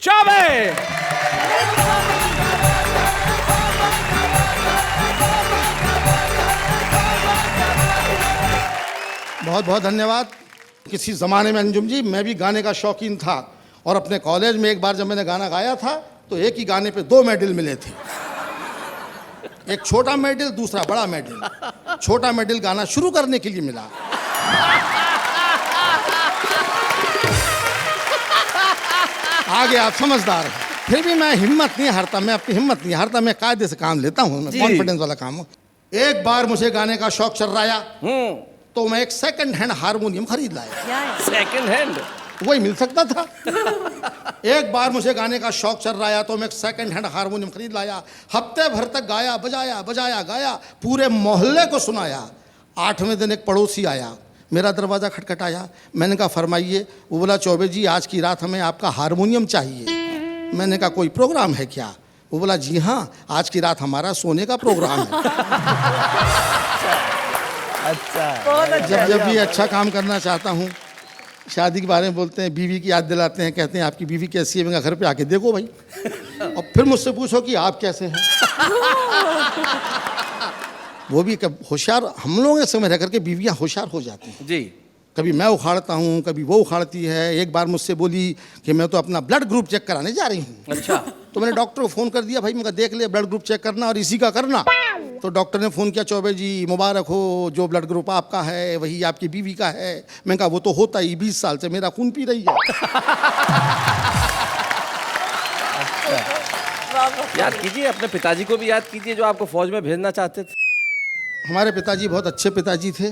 चौबे। बहुत बहुत धन्यवाद। किसी ज़माने में अंजुम जी मैं भी गाने का शौकीन था और अपने कॉलेज में एक बार जब मैंने गाना गाया था तो एक ही गाने पे 2 मेडल मिले थे। एक छोटा मेडल, दूसरा बड़ा मेडल। छोटा मेडल गाना शुरू करने के लिए मिला। आगे आप समझदार हैं। फिर भी मैं हिम्मत नहीं हारता, मैं अपनी हिम्मत नहीं हारता, मैं कायदे से काम लेता हूँ, मैं कॉन्फिडेंस वाला काम हूँ। एक बार मुझे गाने का शौक चल रहा तो मैं एक सेकंड हैंड हारमोनियम खरीद लाया। सेकंड हैंड वही मिल सकता था। एक बार मुझे गाने का शौक चल रहा तो मैं एक सेकंड हैंड हारमोनियम खरीद लाया। हफ्ते भर तक गाया, बजाया बजाया गाया, पूरे मोहल्ले को सुनाया। 8वें दिन एक पड़ोसी आया, मेरा दरवाज़ा खटखटाया। मैंने कहा फरमाइए। वो बोला चौबे जी आज की रात हमें आपका हारमोनियम चाहिए। मैंने कहा कोई प्रोग्राम है क्या? वो बोला जी हाँ, आज की रात हमारा सोने का प्रोग्राम है। अच्छा, जब भी अच्छा काम करना चाहता हूँ, शादी के बारे में बोलते हैं, बीवी की याद दिलाते हैं, कहते हैं आपकी बीवी कैसी है? मैं घर पे आके देखो भाई, और फिर मुझसे पूछो कि आप कैसे हैं। वो भी होशियार, हम लोग इस समय रह करके बीवियाँ होशियार हो जाती हैं जी। कभी मैं उखाड़ता हूँ, कभी वो उखाड़ती है। एक बार मुझसे बोली कि मैं तो अपना ब्लड ग्रुप चेक कराने जा रही हूँ। अच्छा। तो मैंने डॉक्टर को फ़ोन कर दिया, भाई मैं देख ले ब्लड ग्रुप चेक करना और इसी का करना। तो डॉक्टर ने फ़ोन किया, चौबे जी मुबारक हो, जो ब्लड ग्रुप आपका है वही आपकी बीवी का है। मैं कहा वो तो होता ही, 20 साल से मेरा खून पी रही है। याद कीजिए, अपने पिताजी को भी याद कीजिए जो आपको फौज में भेजना चाहते थे। हमारे पिताजी बहुत अच्छे पिताजी थे।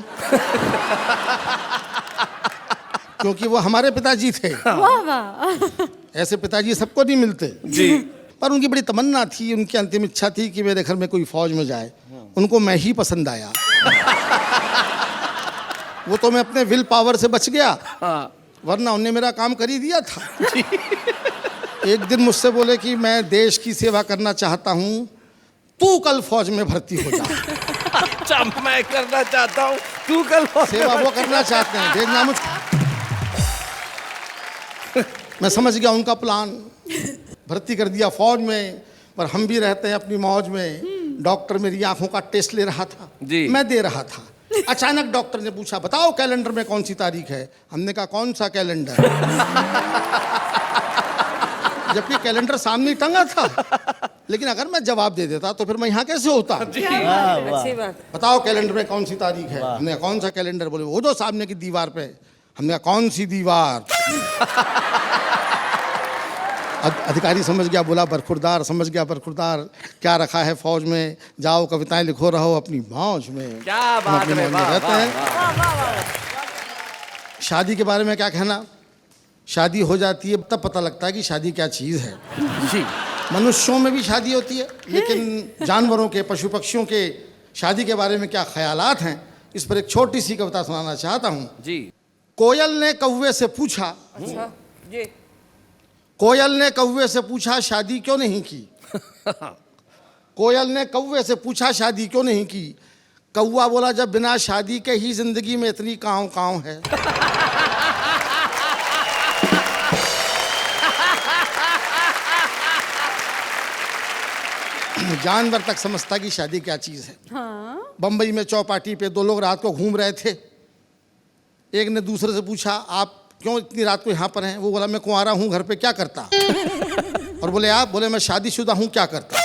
क्योंकि वो हमारे पिताजी थे। ऐसे पिताजी सबको नहीं मिलते जी। पर उनकी बड़ी तमन्ना थी, उनकी अंतिम इच्छा थी कि मेरे घर में कोई फौज में जाए। उनको मैं ही पसंद आया। वो तो मैं अपने विल पावर से बच गया, वरना उन्होंने मेरा काम कर ही दिया था। एक दिन मुझसे बोले कि मैं देश की सेवा करना चाहता हूँ, तू कल फौज में भर्ती हो जा। अच्छा, मैं करना चाहता हूँ, तू कल सेवा वो करना चाहते हैं, देखना मुझ। मैं समझ गया उनका प्लान, भर्ती कर दिया फौज में। पर हम भी रहते हैं अपनी मौज में। डॉक्टर मेरी आंखों का टेस्ट ले रहा था जी। मैं दे रहा था। अचानक डॉक्टर ने पूछा बताओ कैलेंडर में कौन सी तारीख है? हमने कहा कौन सा कैलेंडर? जबकि कैलेंडर सामने टंगा था। लेकिन अगर मैं जवाब दे देता तो फिर मैं यहाँ कैसे होता? बताओ कैलेंडर में कौन सी तारीख है? हमने कहा कौन सा कैलेंडर? बोले वो जो सामने की दीवार पे। हमने कहा कौन सी दीवार? अधिकारी समझ गया, बोला बरखुरदार। समझ गया बरखुरदार, क्या रखा है फौज में? जाओ कविताएं लिखो, रहो अपनी मौज में। क्या बात है, रहते हैं। शादी के बारे में क्या कहना? शादी हो जाती है तब पता लगता है कि शादी क्या चीज़ है। जी। मनुष्यों में भी शादी होती है, लेकिन जानवरों के, पशु पक्षियों के शादी के बारे में क्या ख्यालात हैं, इस पर एक छोटी सी कविता सुनाना चाहता हूँ। जी। कोयल ने कौवे से पूछा। अच्छा जी। कोयल ने कौवे से पूछा शादी क्यों नहीं की? कोयल ने कौवे से पूछा शादी क्यों नहीं की? कौवा बोला जब बिना शादी के ही जिंदगी में इतनी काँव काँव है। जानवर तक समझता कि शादी क्या चीज है। हाँ? बंबई में चौपाटी पे 2 लोग रात को घूम रहे थे। एक ने दूसरे से पूछा आप क्यों इतनी रात को यहाँ पर हैं? वो बोला मैं कुंवारा हूँ, घर पे क्या करता? और बोले आप? बोले मैं शादीशुदा हूँ, क्या करता?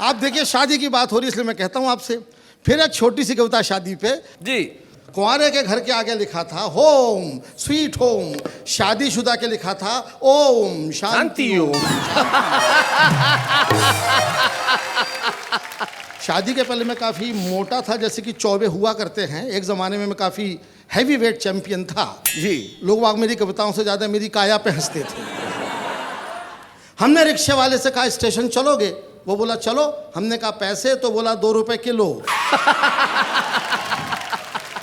आप देखिए शादी की बात हो रही इसलिए मैं कहता हूँ आपसे। फिर एक छोटी सी कविता शादी पे। जी। कुंवारे के घर के आगे लिखा था होम स्वीट होम, शादीशुदा के लिखा था ओम शांति ओम। शादी के पहले मैं काफ़ी मोटा था, जैसे कि चौबे हुआ करते हैं। एक ज़माने में मैं काफ़ी हैवी वेट चैंपियन था। जी। लोग वाग मेरी कविताओं से ज़्यादा मेरी काया पे हंसते थे। हमने रिक्शे वाले से कहा स्टेशन चलोगे? वो बोला चलो। हमने कहा पैसे? तो बोला 2 रुपए किलो।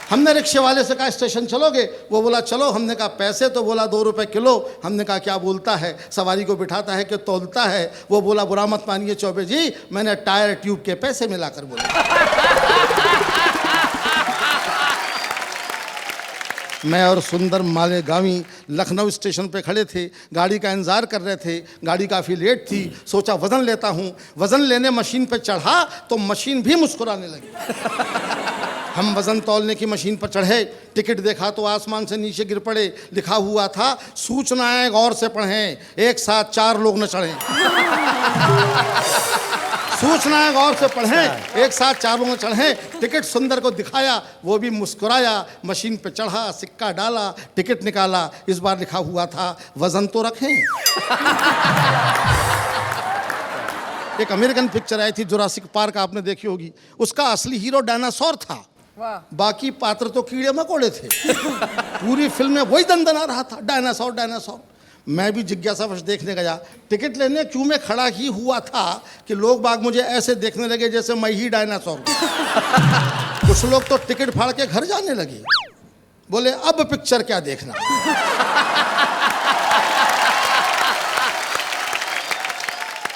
हमने रिक्शे वाले से कहा स्टेशन चलोगे? वो बोला चलो। हमने कहा पैसे? तो बोला 2 रुपए किलो। हमने कहा क्या बोलता है? सवारी को बिठाता है कि तौलता है? वो बोला बुरा मत मानिए चौबे जी, मैंने टायर ट्यूब के पैसे मिलाकर बोला। मैं और सुंदर मालेगामी लखनऊ स्टेशन पे खड़े थे, गाड़ी का इंतज़ार कर रहे थे। गाड़ी काफ़ी लेट थी, सोचा वज़न लेता हूँ। वज़न लेने मशीन पे चढ़ा तो मशीन भी मुस्कुराने लगी। हम वज़न तौलने की मशीन पर चढ़े, टिकट देखा तो आसमान से नीचे गिर पड़े। लिखा हुआ था सूचनाएं गौर से पढ़ें, एक साथ 4 लोग न चढ़ें। सूचनाएं गौर से पढ़ें, एक साथ 4 लोग न चढ़ें। टिकट सुंदर को दिखाया, वो भी मुस्कुराया। मशीन पे चढ़ा, सिक्का डाला, टिकट निकाला। इस बार लिखा हुआ था वज़न तो रखें। एक अमेरिकन पिक्चर आई थी जुरासिक पार्क, आपने देखी होगी। उसका असली हीरो डायनासोर था, बाकी पात्र तो कीड़े मकोड़े थे। पूरी फिल्म में वही दंदना रहा था, डायनासोर डायनासोर। मैं भी जिज्ञासावश देखने गया। टिकट लेने क्यों में खड़ा ही हुआ था कि लोग बाग मुझे ऐसे देखने लगे जैसे मैं ही डायनासोर। कुछ लोग तो टिकट फाड़ के घर जाने लगे, बोले अब पिक्चर क्या देखना।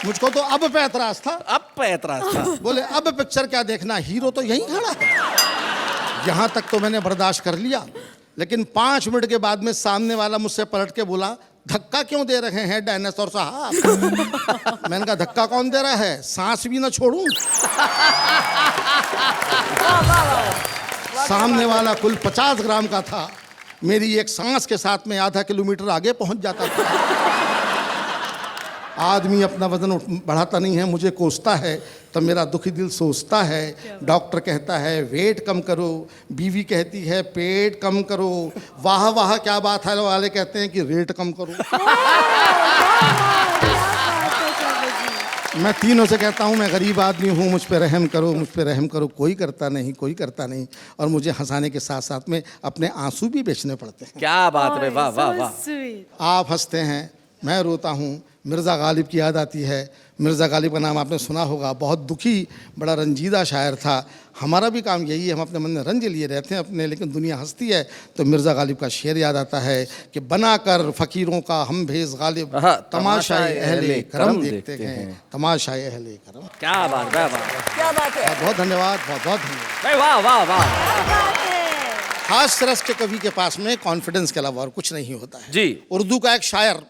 मुझको तो अब पे एतराज था, अब पे एतराज था। बोले अब पिक्चर क्या देखना, हीरो तो यहीं खड़ा है। यहाँ तक तो मैंने बर्दाश्त कर लिया, लेकिन 5 मिनट के बाद में सामने वाला मुझसे पलट के बोला धक्का क्यों दे रहे हैं डायनासोर साहब। मैंने कहा धक्का कौन दे रहा है, सांस भी ना छोड़ूं। सामने वाला कुल 50 ग्राम का था, मेरी एक सांस के साथ में आधा किलोमीटर आगे पहुंच जाता था। आदमी अपना वजन बढ़ाता नहीं है, मुझे कोसता है, तब मेरा दुखी दिल सोचता है। डॉक्टर कहता है वेट कम करो, बीवी कहती है पेट कम करो, वाह वाह क्या बात है वाले कहते हैं कि रेट कम करो। मैं तीनों से कहता हूँ मैं गरीब आदमी हूँ, मुझ पे रहम करो, मुझ पे रहम करो। कोई करता नहीं, कोई करता नहीं। और मुझे हंसाने के साथ साथ में अपने आंसू भी बेचने पड़ते हैं। क्या बात है, वाह वाह वाह। आप हंसते हैं, मैं रोता हूँ। मिर्ज़ा गालिब की याद आती है। मिर्ज़ा गालिब का नाम आपने सुना होगा, बहुत दुखी, बड़ा रंजीदा शायर था। हमारा भी काम यही है, हम अपने मन में रंज लिए रहते हैं अपने, लेकिन दुनिया हंसती है तो मिर्ज़ा गालिब का शेर याद आता है कि बनाकर फ़कीरों का हम भेज गालिब, तमाशाए अहले करम देखते हैं, तमाशाए अहले करम। क्या बात, वाह वाह, क्या बात है। बहुत बहुत धन्यवाद, बहुत बहुत धन्यवाद। वाह वाह वाह। खास रस के कवि के पास में कॉन्फिडेंस के अलावा और कुछ नहीं होता है जी। उर्दू का एक शायर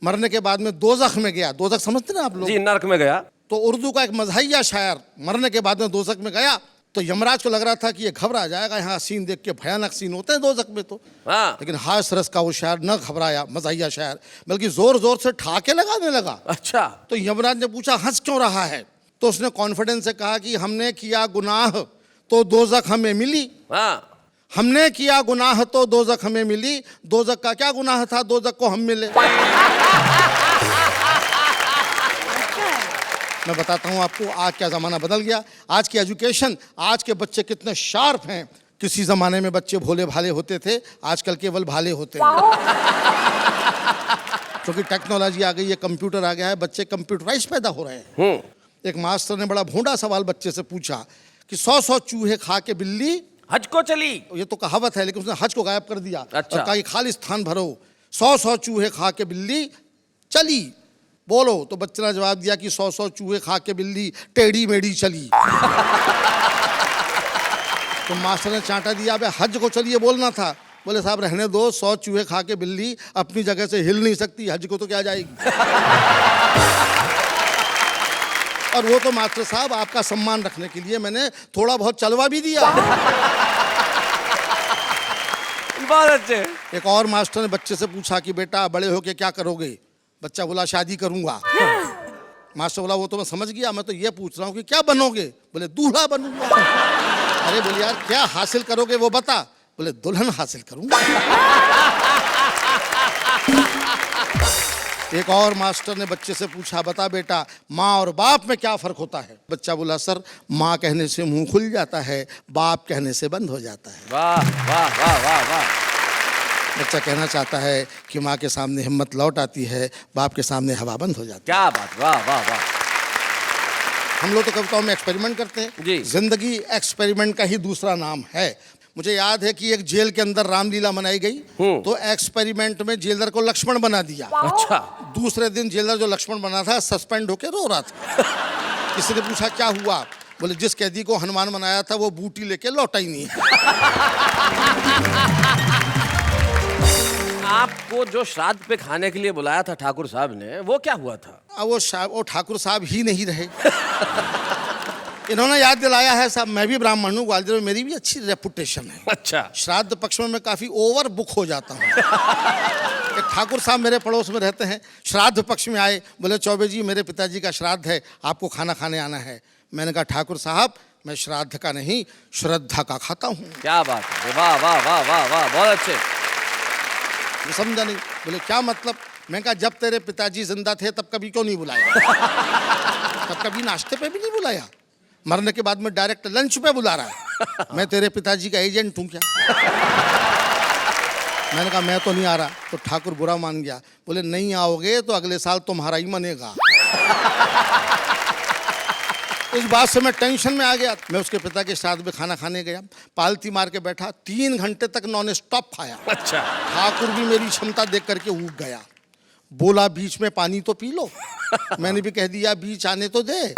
मरने के बाद में दोज़ख में गया। दोज़ख समझते ना आप लोग? जी, नर्क में गया। तो उर्दू का एक मज़हिया शायर मरने के बाद में दोज़ख में गया, तो यमराज को लग रहा था कि ये घबरा जाएगा, यहाँ सीन देख के भयानक सीन होते हैं दोज़ख में तो। हाँ। लेकिन हास रस का वो शायर न घबराया, मज़हिया शायर, बल्कि जोर जोर से ठाके लगाने लगा। अच्छा। तो यमराज ने पूछा हंस क्यों रहा है, तो उसने कॉन्फिडेंस से कहा कि हमने किया गुनाह तो दोज़ख हमें मिली। हाँ। हमने किया गुनाह तो दोज़ख हमें मिली, दोज़ख का क्या गुनाह था, दोज़ख को हम मिले। मैं बताता हूँ आपको आज क्या ज़माना बदल गया। आज की एजुकेशन, आज के बच्चे कितने शार्प हैं। किसी ज़माने में बच्चे भोले भाले होते थे, आजकल केवल भाले होते हैं। क्योंकि टेक्नोलॉजी आ गई है, कंप्यूटर आ गया है, बच्चे कंप्यूटराइज पैदा हो रहे हैं। एक मास्टर ने बड़ा भोंडा सवाल बच्चे से पूछा कि 100 चूहे खा के बिल्ली हज को चली। ये तो कहावत है, लेकिन उसने हज को गायब कर दिया। अच्छा। और कहा कि खाली स्थान भरो, 100 चूहे खा के बिल्ली चली, बोलो। तो बच्चे ने जवाब दिया कि 100 चूहे खा के बिल्ली टेढ़ी मेढ़ी चली। तो मास्टर ने चांटा दिया, अबे हज को चलिए बोलना था। बोले साहब रहने दो, 100 चूहे खा के बिल्ली अपनी जगह से हिल नहीं सकती, हज को तो क्या जाएगी। और वो तो मास्टर साहब आपका सम्मान रखने के लिए मैंने थोड़ा बहुत चलवा भी दिया। बहुत अच्छे। एक और मास्टर ने बच्चे से पूछा कि बेटा बड़े होके क्या करोगे। बच्चा बोला शादी करूंगा। मास्टर बोला वो तो मैं समझ गया, मैं तो ये पूछ रहा हूँ कि क्या बनोगे। बोले दूल्हा बनूंगा। अरे बोले यार क्या हासिल करोगे वो बता। बोले दुल्हन हासिल करूंगा। एक और मास्टर ने बच्चे से पूछा बता बेटा माँ और बाप में क्या फ़र्क होता है। बच्चा बोला सर माँ कहने से मुंह खुल जाता है, बाप कहने से बंद हो जाता है। वाह वाह वाह वाह वाह। बच्चा कहना चाहता है कि माँ के सामने हिम्मत लौट आती है, बाप के सामने हवा बंद हो जाती है। क्या बात, वाह वाह वाह। हम लोग तो कविताओं में एक्सपेरिमेंट करते हैं जी। जिंदगी एक्सपेरिमेंट का ही दूसरा नाम है। मुझे याद है कि एक जेल के अंदर रामलीला मनाई गई, तो एक्सपेरिमेंट में जेलर को लक्ष्मण बना दिया। अच्छा। दूसरे दिन जेलर जो लक्ष्मण बना था सस्पेंड होकर रो रहा था। किसी ने पूछा क्या हुआ। बोले जिस कैदी को हनुमान बनाया था वो बूटी लेके लौटा ही नहीं। आपको जो श्राद्ध पे खाने के लिए बुलाया था ठाकुर साहब ने, वो क्या हुआ था? अब वो ठाकुर साहब ही नहीं रहे। इन्होंने याद दिलाया है साहब, मैं भी ब्राह्मण हूँ, ग्वालियर में मेरी भी अच्छी रेपुटेशन है। अच्छा। श्राद्ध पक्ष में मैं काफ़ी ओवर बुक हो जाता हूँ। एक ठाकुर साहब मेरे पड़ोस में रहते हैं, श्राद्ध पक्ष में आए, बोले चौबे जी मेरे पिताजी का श्राद्ध है, आपको खाना खाने आना है। मैंने कहा ठाकुर साहब मैं श्राद्ध का नहीं श्रद्धा का खाता हूँ। क्या बात है, वाह वाह वाह वाह वाह, बहुत अच्छे। वो समझा नहीं, बोले क्या मतलब? मैं कहा जब तेरे पिताजी जिंदा थे तब कभी क्यों नहीं बुलाया? तब कभी नाश्ते पे भी नहीं बुलाया, मरने के बाद में डायरेक्ट लंच पे बुला रहा है। मैं तेरे पिताजी का एजेंट हूँ क्या? मैंने कहा मैं तो नहीं आ रहा। तो ठाकुर बुरा मान गया, बोले नहीं आओगे तो अगले साल तुम्हारा ही मनेगा। इस बात से मैं टेंशन में आ गया। मैं उसके पिता के साथ में खाना खाने गया, पालती मार के बैठा, 3 घंटे तक नॉन स्टॉप खाया। अच्छा। ठाकुर भी मेरी क्षमता देख करके ऊब गया, बोला बीच में पानी तो पी लो। मैंने भी कह दिया बीच आने तो दे।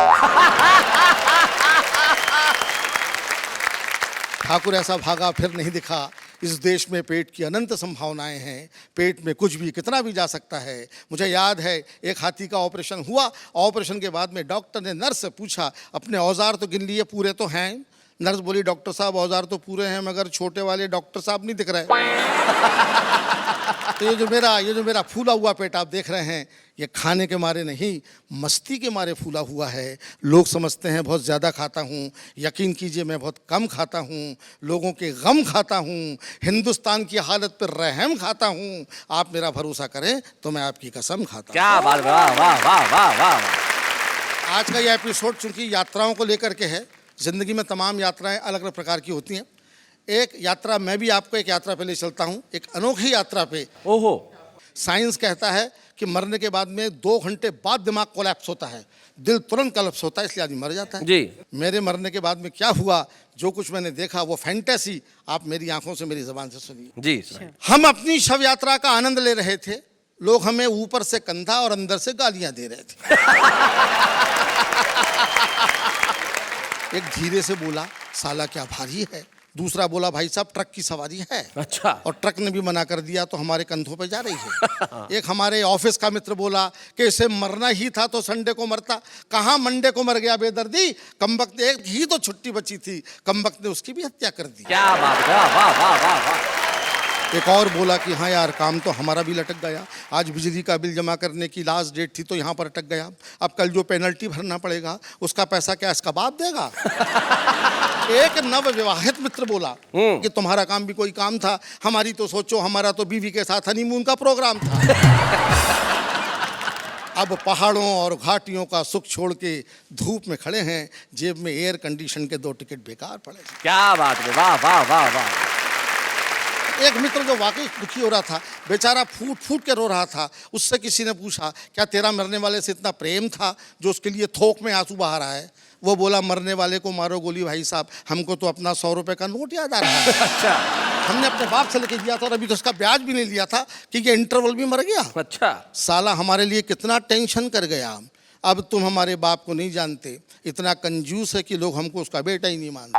ठाकुर ऐसा भागा फिर नहीं दिखा। इस देश में पेट की अनंत संभावनाएं हैं, पेट में कुछ भी कितना भी जा सकता है। मुझे याद है एक हाथी का ऑपरेशन हुआ, ऑपरेशन के बाद में डॉक्टर ने नर्स से पूछा अपने औजार तो गिन लिए, पूरे तो हैं? नर्स बोली डॉक्टर साहब औजार तो पूरे हैं मगर छोटे वाले डॉक्टर साहब नहीं दिख रहे। तो ये जो मेरा फूला हुआ पेट आप देख रहे हैं, ये खाने के मारे नहीं मस्ती के मारे फूला हुआ है। लोग समझते हैं बहुत ज़्यादा खाता हूँ, यकीन कीजिए मैं बहुत कम खाता हूँ। लोगों के गम खाता हूँ, हिंदुस्तान की हालत पर रहम खाता हूँ। आप मेरा भरोसा करें तो मैं आपकी कसम खाता हूँ। क्या बात, वाह वाह वाह वाह वाह। आज का ये एपिसोड चूंकि यात्राओं को लेकर के है, ज़िंदगी में तमाम यात्राएं अलग अलग प्रकार की होती हैं। एक यात्रा मैं भी आपको एक यात्रा पे ले चलता हूँ, एक अनोखी यात्रा पे। ओहो। साइंस कहता है कि मरने के बाद में 2 घंटे बाद दिमाग कोलैप्स होता है, दिल तुरंत कोलैप्स होता है, इसलिए आदमी मर जाता है। जी। मेरे मरने के बाद में क्या हुआ, जो कुछ मैंने देखा वो फैंटेसी आप मेरी आंखों से मेरी ज़बान से सुनिए। जी। हम अपनी शव यात्रा का आनंद ले रहे थे, लोग हमें ऊपर से कंधा और अंदर से गालियां दे रहे थे। एक धीरे से बोला साला क्या भारी है, दूसरा बोला भाई साहब ट्रक की सवारी है। अच्छा। और ट्रक ने भी मना कर दिया तो हमारे कंधों पे जा रही है। एक हमारे ऑफिस का मित्र बोला कि इसे मरना ही था तो संडे को मरता, कहाँ मंडे को मर गया बेदर्दी, कमबख्त एक ही तो छुट्टी बची थी, कमबख्त ने उसकी भी हत्या कर दी। क्या बात, वाह वाह वाह वाह वाह। एक और बोला कि हाँ यार काम तो हमारा भी लटक गया, आज बिजली का बिल जमा करने की लास्ट डेट थी तो यहाँ पर अटक गया, अब कल जो पेनल्टी भरना पड़ेगा उसका पैसा क्या इसका बाप देगा। एक नवविवाहित मित्र बोला कि तुम्हारा काम भी कोई काम था, हमारी तो सोचो, हमारा तो बीवी के साथ हनीमून का प्रोग्राम था। अब पहाड़ों और घाटियों का सुख छोड़ के धूप में खड़े हैं, जेब में एयर कंडीशन के 2 टिकट बेकार पड़े। क्या बात है, वाह वाह वाह वाह। एक मित्र जो वाकई दुखी हो रहा था, बेचारा फूट फूट के रो रहा था, उससे किसी ने पूछा क्या तेरा मरने वाले से इतना प्रेम था जो उसके लिए थोक में आंसू बहा रहा है? वो बोला मरने वाले को मारो गोली भाई साहब, हमको तो अपना 100 रुपए का नोट याद आ रहा है। अच्छा। हमने अपने बाप से लेके दिया था और अभी तो उसका ब्याज भी नहीं लिया था कि ये इंटरवल भी मर गया। अच्छा। साला हमारे लिए कितना टेंशन कर गया। अब तुम हमारे बाप को नहीं जानते, इतना कंजूस है कि लोग हमको उसका बेटा ही नहीं मानते।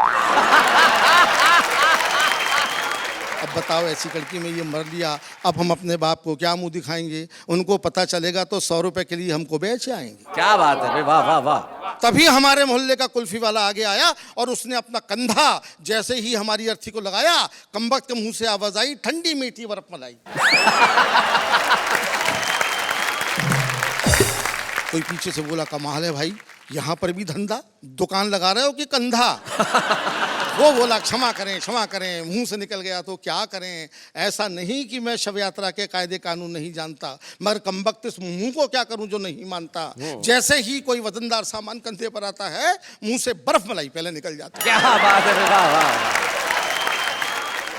अब बताओ ऐसी लड़की में ये मर लिया, अब हम अपने बाप को क्या मुंह दिखाएंगे? उनको पता चलेगा तो 100 रुपए के लिए हमको बेच आएंगे। क्या बात है, वाह वाह वाह। तभी हमारे मोहल्ले का कुल्फी वाला आगे आया और उसने अपना कंधा जैसे ही हमारी अर्थी को लगाया, कमबख्त के मुंह से आवाज आई ठंडी मीठी बर्फ मलाई। कोई पीछे से बोला कमाल है भाई, यहाँ पर भी धंधा, दुकान लगा रहे हो कि कंधा? वो बोला क्षमा करें, मुंह से निकल गया तो क्या करें। ऐसा नहीं कि मैं शव यात्रा के कायदे कानून नहीं जानता, मगर कमबख्त इस मुंह को क्या करूं जो नहीं मानता। जैसे ही कोई वजनदार सामान कंधे पर आता है, मुंह से बर्फ मलाई पहले निकल जाती है। क्या बात है, वाह वाह।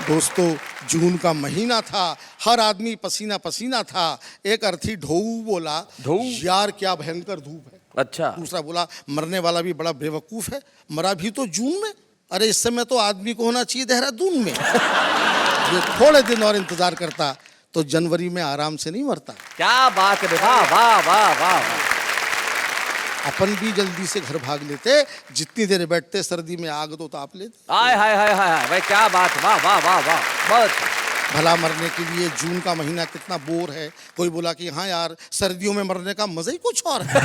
दोस्तों जून का महीना था, हर आदमी पसीना पसीना था। एक अर्थी ढोऊ बोला यार क्या भयंकर धूप है। अच्छा। दूसरा बोला मरने वाला भी बड़ा बेवकूफ है, मरा भी तो जून में, अरे इस समय तो आदमी को होना चाहिए देहरादून में। ये थोड़े दिन और इंतजार करता तो जनवरी में आराम से नहीं मरता। क्या बात है, वाह वाह वाह वाह। अपन भी जल्दी से घर भाग लेते, जितनी देर बैठते सर्दी में आग तो ताप लेते। हाय हाय हाय हाय, भाई क्या बात, वाह वाह वाह वाह, बहुत। भला मरने के लिए जून का महीना कितना बोर है। कोई बोला कि हाँ यार, सर्दियों में मरने का मजा ही कुछ और है।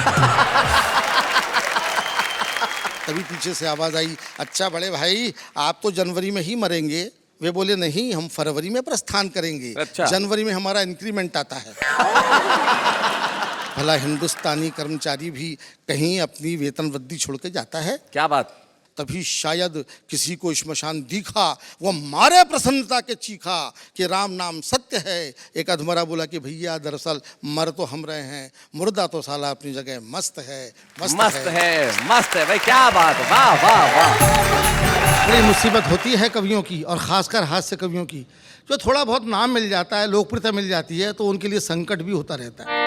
तभी पीछे से आवाज आई, अच्छा बड़े भाई आप तो जनवरी में ही मरेंगे। वे बोले नहीं, हम फरवरी में प्रस्थान करेंगे। अच्छा। जनवरी में हमारा इंक्रीमेंट आता है। भला हिंदुस्तानी कर्मचारी भी कहीं अपनी वेतन वृद्धि छोड़ के जाता है? क्या बात। तभी शायद किसी को श्मशान दिखा, वो मारे प्रसन्नता के चीखा कि राम नाम सत्य है। एक अधमरा बोला कि भैया दरअसल मर तो हम रहे हैं, मुर्दा तो साला अपनी जगह मस्त है। मस्त है भाई, क्या बात है, वाह वाह वाह। बड़ी मुसीबत होती है कवियों की, और खासकर हास्य कवियों की। जो थोड़ा बहुत नाम मिल जाता है, लोकप्रियता मिल जाती है, तो उनके लिए संकट भी होता रहता है।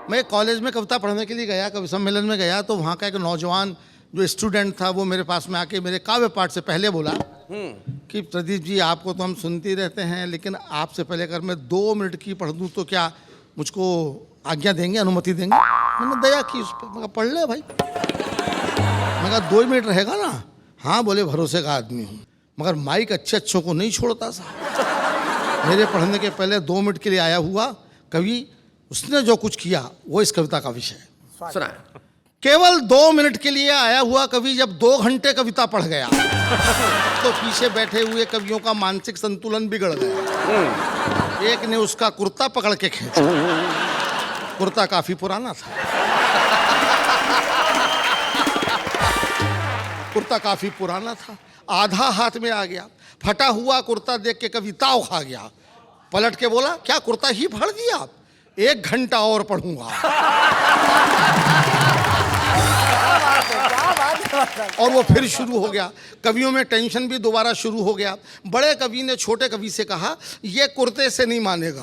मैं कॉलेज में कविता पढ़ने के लिए गया, कवि सम्मेलन में गया, तो वहाँ का एक नौजवान जो स्टूडेंट था वो मेरे पास में आके मेरे काव्य पाठ से पहले बोला कि प्रदीप जी आपको तो हम सुनते ही रहते हैं, लेकिन आपसे पहले अगर मैं 2 मिनट की पढ़ दूँ तो क्या मुझको आज्ञा देंगे, अनुमति देंगे? मैंने दया की उस पर, मैं कहा पढ़ ले भाई। मैं कहा 2 मिनट रहेगा ना? हाँ बोले, भरोसे का आदमी हूँ, मगर माइक अच्छों को नहीं छोड़ता सा। मेरे पढ़ने के पहले 2 मिनट के लिए आया हुआ कवि, उसने जो कुछ किया वो इस कविता का विषय है। सुना। केवल 2 मिनट के लिए आया हुआ कवि जब 2 घंटे कविता पढ़ गया तो पीछे बैठे हुए कवियों का मानसिक संतुलन बिगड़ गया। एक ने उसका कुर्ता पकड़ के खींचा। कुर्ता काफी पुराना था। कुर्ता काफी पुराना था, आधा हाथ में आ गया। फटा हुआ कुर्ता देख के कवि ताव खा गया। पलट के बोला, क्या कुर्ता ही फाड़ दिया? 1 घंटा और पढ़ूंगा। और वो फिर शुरू हो गया। कवियों में टेंशन भी दोबारा शुरू हो गया। बड़े कवि ने छोटे कवि से कहा, ये कुर्ते से नहीं मानेगा।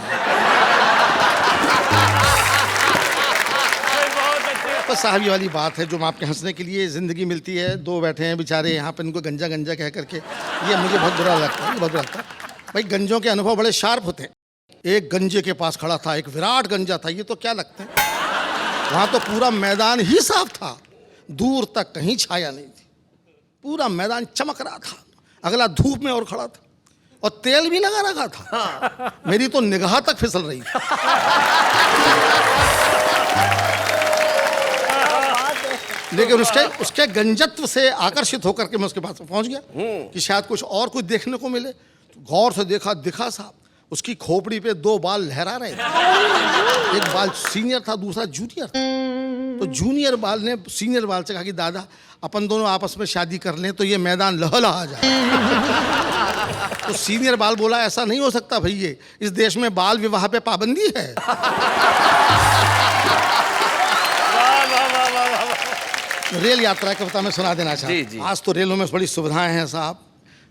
तो साहबी वाली बात है, जो आपके हंसने के लिए जिंदगी मिलती है। 2 बैठे हैं बेचारे यहाँ पे, इनको गंजा गंजा कह करके, ये मुझे बहुत बुरा लगता है, बहुत बुरा लगता है। भाई गंजों के अनुभव बड़े शार्प होते हैं। एक गंजे के पास खड़ा था, एक विराट गंजा था। ये तो क्या लगता है, वहाँ तो पूरा मैदान ही साफ था, दूर तक कहीं छाया नहीं थी, पूरा मैदान चमक रहा था। अगला धूप में और खड़ा था और तेल भी लगा रखा था। मेरी तो निगाह तक फिसल रही थी। लेकिन उसके गंजत्व से आकर्षित होकर के मैं उसके पास पहुंच गया कि शायद कुछ देखने को मिले। गौर से देखा, दिखा साहब उसकी खोपड़ी पे 2 बाल लहरा रहे थे। एक बाल सीनियर था, दूसरा जूनियर था। तो जूनियर बाल ने सीनियर बाल से कहा कि दादा अपन दोनों आपस में शादी कर लें तो ये मैदान लहलहा जाए। तो सीनियर बाल बोला, ऐसा नहीं हो सकता भैया, इस देश में बाल विवाह पे पाबंदी है। रेल यात्रा की कविता में सुना देना चाहता हूं। आज तो रेलों में बड़ी सुविधाएं हैं साहब,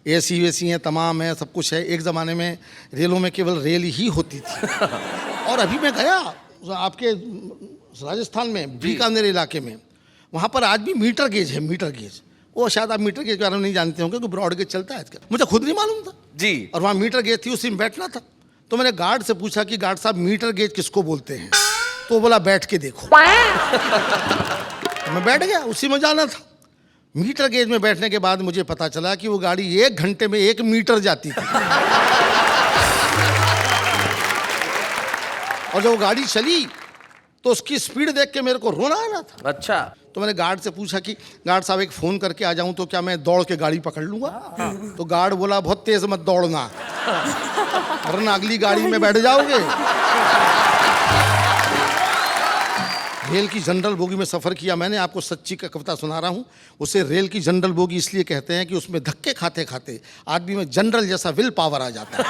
एसी वेसी हैं, तमाम है, सब कुछ है। एक ज़माने में रेलों में केवल रेल ही होती थी। और अभी मैं गया आपके राजस्थान में, बीकानेर इलाके में, वहाँ पर आज भी मीटर गेज है। मीटर गेज, वो शायद आप मीटर गेज के बारे में नहीं जानते होंगे, क्योंकि ब्रॉड गेज चलता है आजकल, मुझे खुद नहीं मालूम था जी। और वहाँ मीटर गेज थी, उसी में बैठना था। तो मैंने गार्ड से पूछा कि गार्ड साहब मीटर गेज किसको बोलते हैं? तो बोला बैठ के देखो। मैं बैठ गया, उसी में जाना था। मीटर गेज में बैठने के बाद मुझे पता चला कि वो गाड़ी 1 घंटे में 1 मीटर जाती थी। और जब वो गाड़ी चली तो उसकी स्पीड देख के मेरे को रोना आ रहा था। अच्छा। तो मैंने गार्ड से पूछा कि गार्ड साहब एक फ़ोन करके आ जाऊं तो क्या मैं दौड़ के गाड़ी पकड़ लूँगा? तो गार्ड बोला, बहुत तेज़ मत दौड़ना, वरना अगली गाड़ी में बैठ जाओगे। रेल की जनरल बोगी में सफ़र किया मैंने, आपको सच्ची का कविता सुना रहा हूँ। उसे रेल की जनरल बोगी इसलिए कहते हैं कि उसमें धक्के खाते खाते आदमी में जनरल जैसा विल पावर आ जाता है।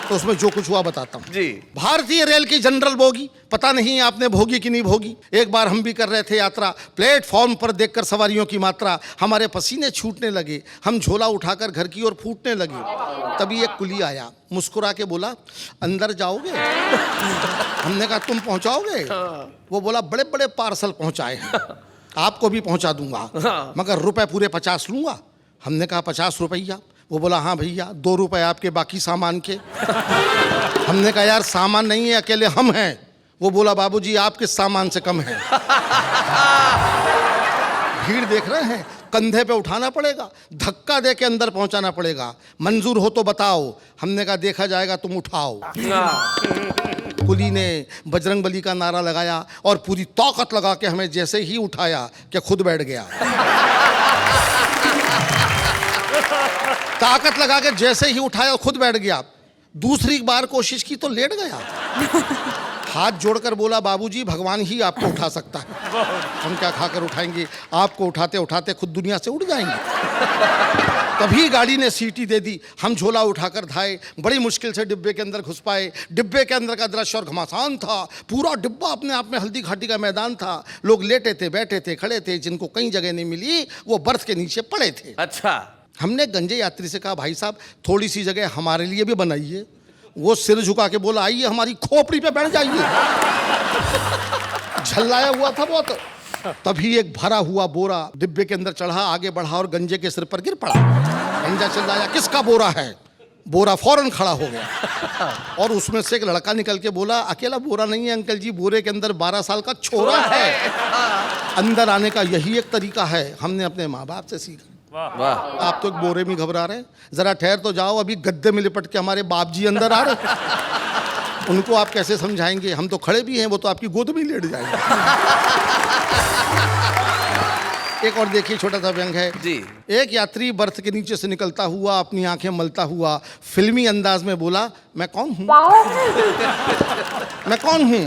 तो उसमें जो कुछ हुआ बताता हूँ जी। भारतीय रेल की जनरल बोगी, पता नहीं आपने भोगी कि नहीं भोगी। एक बार हम भी कर रहे थे यात्रा, प्लेटफॉर्म पर देखकर सवारियों की मात्रा हमारे पसीने छूटने लगे, हम झोला उठाकर घर की ओर फूटने लगे। तभी एक कुली आया, मुस्कुरा के बोला, अंदर जाओगे? हमने कहा तुम पहुंचाओगे? वो बोला, बड़े बड़े पार्सल पहुंचाए हैं, आपको भी पहुंचा दूंगा, मगर रुपए पूरे 50 लूंगा। हमने कहा 50 रुपया? वो बोला, हाँ भैया 2 रुपए आपके बाकी सामान के। हमने कहा यार सामान नहीं है, अकेले हम हैं। वो बोला, बाबूजी आप किस सामान से कम हैं? भीड़ देख रहे हैं, कंधे पे उठाना पड़ेगा, धक्का दे के अंदर पहुंचाना पड़ेगा। मंजूर हो तो बताओ। हमने कहा देखा जाएगा, तुम उठाओ। कुली ने बजरंगबली का नारा लगाया और पूरी ताकत लगा के हमें जैसे ही उठाया कि खुद बैठ गया। ताकत लगा के जैसे ही उठाया खुद बैठ गया। दूसरी बार कोशिश की तो लेट गया। हाथ जोड़कर बोला, बाबूजी भगवान ही आपको उठा सकता है, हम क्या खाकर उठाएंगे, आपको उठाते उठाते खुद दुनिया से उड़ जाएंगे। तभी गाड़ी ने सीटी दे दी। हम झोला उठाकर धाए, बड़ी मुश्किल से डिब्बे के अंदर घुस पाए। डिब्बे के अंदर का दृश्य और घमासान था। पूरा डिब्बा अपने आप में हल्दी घाटी का मैदान था। लोग लेटे थे, बैठे थे, खड़े थे। जिनको कहीं जगह नहीं मिली वो बर्थ के नीचे पड़े थे। अच्छा। हमने गंजे यात्री से कहा, भाई साहब थोड़ी सी जगह हमारे लिए भी बनाइए। वो सिर झुका के बोला, आइए हमारी खोपड़ी पे बैठ जाइए। झल्लाया हुआ था बहुत। तभी एक भरा हुआ बोरा डिब्बे के अंदर चढ़ा, आगे बढ़ा और गंजे के सिर पर गिर पड़ा। गंजा चिल्लाया, किसका बोरा है? बोरा फौरन खड़ा हो गया और उसमें से एक लड़का निकल के बोला, अकेला बोरा नहीं है अंकल जी, बोरे के अंदर 12 साल का छोरा है। अंदर आने का यही एक तरीका है, हमने अपने माँ बाप से सीखा। वाह। आप तो एक बोरे में घबरा रहे हैं, जरा ठहर तो जाओ, अभी गद्दे में लिपट के हमारे बाप जी अंदर आ रहे। उनको आप कैसे समझाएंगे? हम तो खड़े भी हैं, वो तो आपकी गोद में लेट जाएंगे। एक और देखिए, छोटा सा व्यंग है जी। एक यात्री बर्थ के नीचे से निकलता हुआ, अपनी आंखें मलता हुआ, फिल्मी अंदाज में बोला, मैं कौन हूं? मैं कौन हूं?